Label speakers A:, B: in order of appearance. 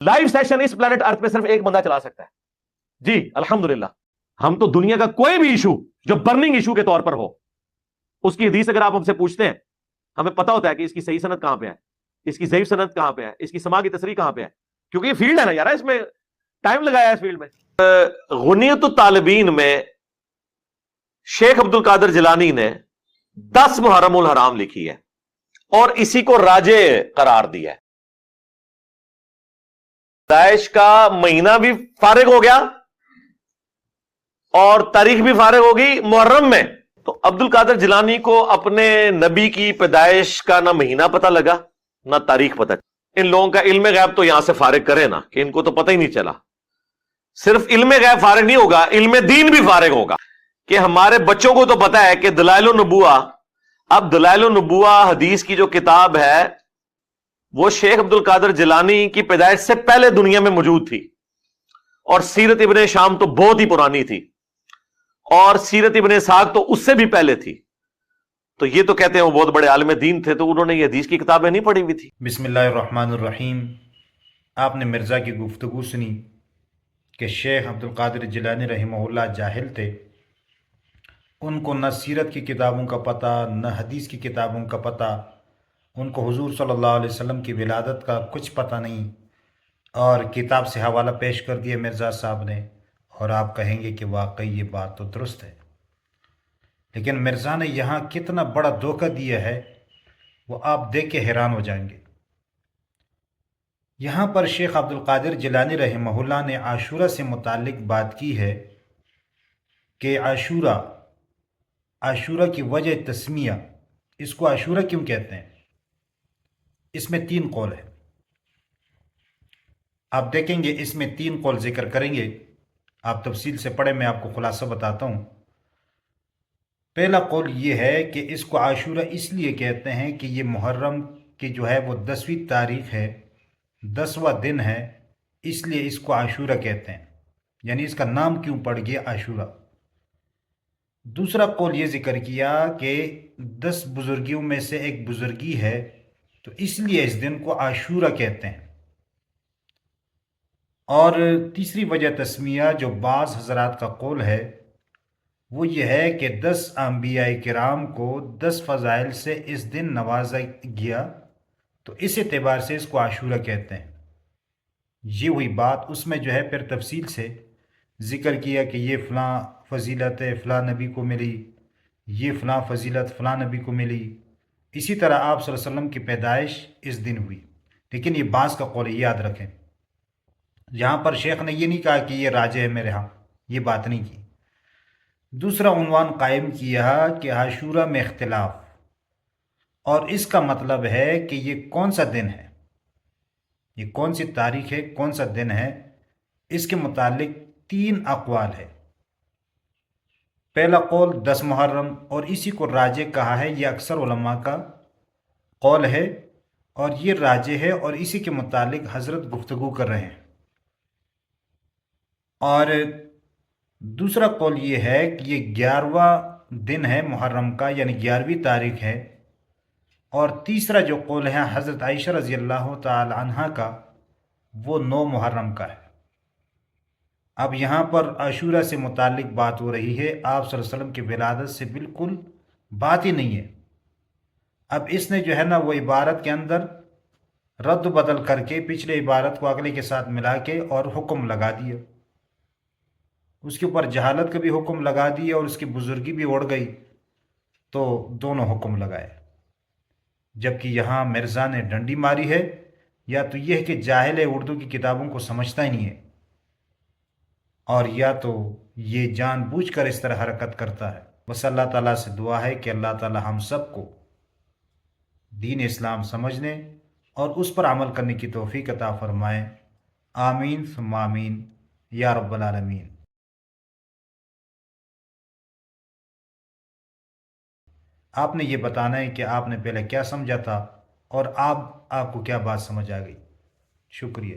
A: Live session اس plant ارتھ پہ صرف ایک بندہ چلا سکتا ہے. جی الحمدللہ. ہم تو دنیا کا کوئی بھی ایشو جو برننگ ایشو کے طور پر ہو اس کی حدیث اگر آپ ہم سے پوچھتے ہیں ہمیں پتا ہوتا ہے کہ اس کی صحیح سند کہاں پہ ہے, اس کی ضعیف سند کہاں پہ ہے, اس کی سما کی تصریح کہاں پہ ہے, کیونکہ یہ فیلڈ ہے نا یار, اس میں ٹائم لگایا ہے اس فیلڈ میں. غنیت الطالبین میں شیخ عبد القادر جیلانی نے 10 محرم الحرام لکھی ہے اور اسی کو راجع قرار دیا ہے. داعش کا مہینہ بھی فارغ ہو گیا اور تاریخ بھی فارغ ہوگی محرم میں. تو عبد القادر جیلانی کو اپنے نبی کی پیدائش کا نہ مہینہ پتہ لگا نہ تاریخ پتہ. ان لوگوں کا علم غیب تو یہاں سے فارغ کرے نا کہ ان کو تو پتہ ہی نہیں چلا. صرف علم غیب فارغ نہیں ہوگا, علم دین بھی فارغ ہوگا کہ ہمارے بچوں کو تو پتا ہے کہ دلائل النبوہ, اب دلائل النبوہ حدیث کی جو کتاب ہے وہ شیخ عبد القادر جیلانی کی پیدائش سے پہلے دنیا میں موجود تھی, اور سیرت ابن شام تو بہت ہی پرانی تھی, اور سیرت ابن اسحاق تو اس سے بھی پہلے تھی. تو یہ تو کہتے ہیں وہ بہت بڑے عالم دین تھے, تو انہوں نے یہ حدیث کی کتابیں نہیں پڑھی ہوئی تھی.
B: بسم اللہ الرحمن الرحیم. آپ نے مرزا کی گفتگو سنی کہ شیخ عبد القادر جیلانی رحمہ اللہ جاہل تھے, ان کو نہ سیرت کی کتابوں کا پتہ نہ حدیث کی کتابوں کا پتہ, ان کو حضور صلی اللہ علیہ وسلم کی ولادت کا کچھ پتہ نہیں, اور کتاب سے حوالہ پیش کر دیا مرزا صاحب نے, اور آپ کہیں گے کہ واقعی یہ بات تو درست ہے. لیکن مرزا نے یہاں کتنا بڑا دھوکہ دیا ہے وہ آپ دیکھ کے حیران ہو جائیں گے. یہاں پر شیخ عبد القادر جیلانی رحمہ اللہ نے عاشورہ سے متعلق بات کی ہے کہ عاشورہ کی وجہ تسمیہ, اس کو عاشورہ کیوں کہتے ہیں, اس میں 3 قول ہیں. آپ دیکھیں گے اس میں 3 قول ذکر کریں گے, آپ تفصیل سے پڑھیں, میں آپ کو خلاصہ بتاتا ہوں. پہلا قول یہ ہے کہ اس کو عاشورہ اس لیے کہتے ہیں کہ یہ محرم کی جو ہے وہ 10ویں تاریخ ہے, 10واں دن ہے, اس لیے اس کو عاشورہ کہتے ہیں, یعنی اس کا نام کیوں پڑ گیا عاشورہ. دوسرا قول یہ ذکر کیا کہ 10 بزرگیوں میں سے ایک بزرگی ہے, تو اس لیے اس دن کو عاشورہ کہتے ہیں. اور تیسری وجہ تسمیہ جو بعض حضرات کا قول ہے وہ یہ ہے کہ 10 انبیاء کرام کو 10 فضائل سے اس دن نوازا گیا, تو اس اعتبار سے اس کو عاشورہ کہتے ہیں. یہ ہوئی بات. اس میں جو ہے پھر تفصیل سے ذکر کیا کہ یہ فلاں فضیلت فلاں نبی کو ملی, یہ فلاں فضیلت فلاں نبی کو ملی. اسی طرح آپ صلی اللہ علیہ وسلم کی پیدائش اس دن ہوئی. لیکن یہ بعض کا قول ہے, یاد رکھیں. یہاں پر شیخ نے یہ نہیں کہا کہ یہ راجع ہے میرے ہاں, یہ بات نہیں کی. دوسرا عنوان قائم کیا کہ عاشورہ میں اختلاف, اور اس کا مطلب ہے کہ یہ کون سا دن ہے, یہ کون سی تاریخ ہے, کون سا دن ہے, اس کے متعلق 3 اقوال ہے. پہلا قول 10 محرم, اور اسی کو راجع کہا ہے, یہ اکثر علماء کا قول ہے, اور یہ راجع ہے, اور اسی کے متعلق حضرت گفتگو کر رہے ہیں. اور دوسرا قول یہ ہے کہ یہ 11واں دن ہے محرم کا, یعنی 11ویں تاریخ ہے. اور تیسرا جو قول ہے حضرت عائشہ رضی اللہ تعالی عنہا کا, وہ 9 محرم کا ہے. اب یہاں پر عاشورہ سے متعلق بات ہو رہی ہے, آپ صلی اللہ علیہ وسلم کی ولادت سے بالکل بات ہی نہیں ہے. اب اس نے جو ہے نا وہ عبارت کے اندر رد و بدل کر کے پچھلے عبارت کو اگلے کے ساتھ ملا کے اور حکم لگا دیا, اس کے اوپر جہالت کا بھی حکم لگا دیا اور اس کی بزرگی بھی اڑ گئی, تو دونوں حکم لگائے. جبکہ یہاں مرزا نے ڈنڈی ماری ہے, یا تو یہ ہے کہ جاہل ہے, اردو کی کتابوں کو سمجھتا ہی نہیں ہے, اور یا تو یہ جان بوجھ کر اس طرح حرکت کرتا ہے. بس اللہ تعالیٰ سے دعا ہے کہ اللہ تعالیٰ ہم سب کو دین اسلام سمجھنے اور اس پر عمل کرنے کی توفیق عطا فرمائے. آمین ثم آمین یا رب العالمین. آپ نے یہ بتانا ہے کہ آپ نے پہلے کیا سمجھا تھا اور آپ کو کیا بات سمجھ آ گئی. شکریہ.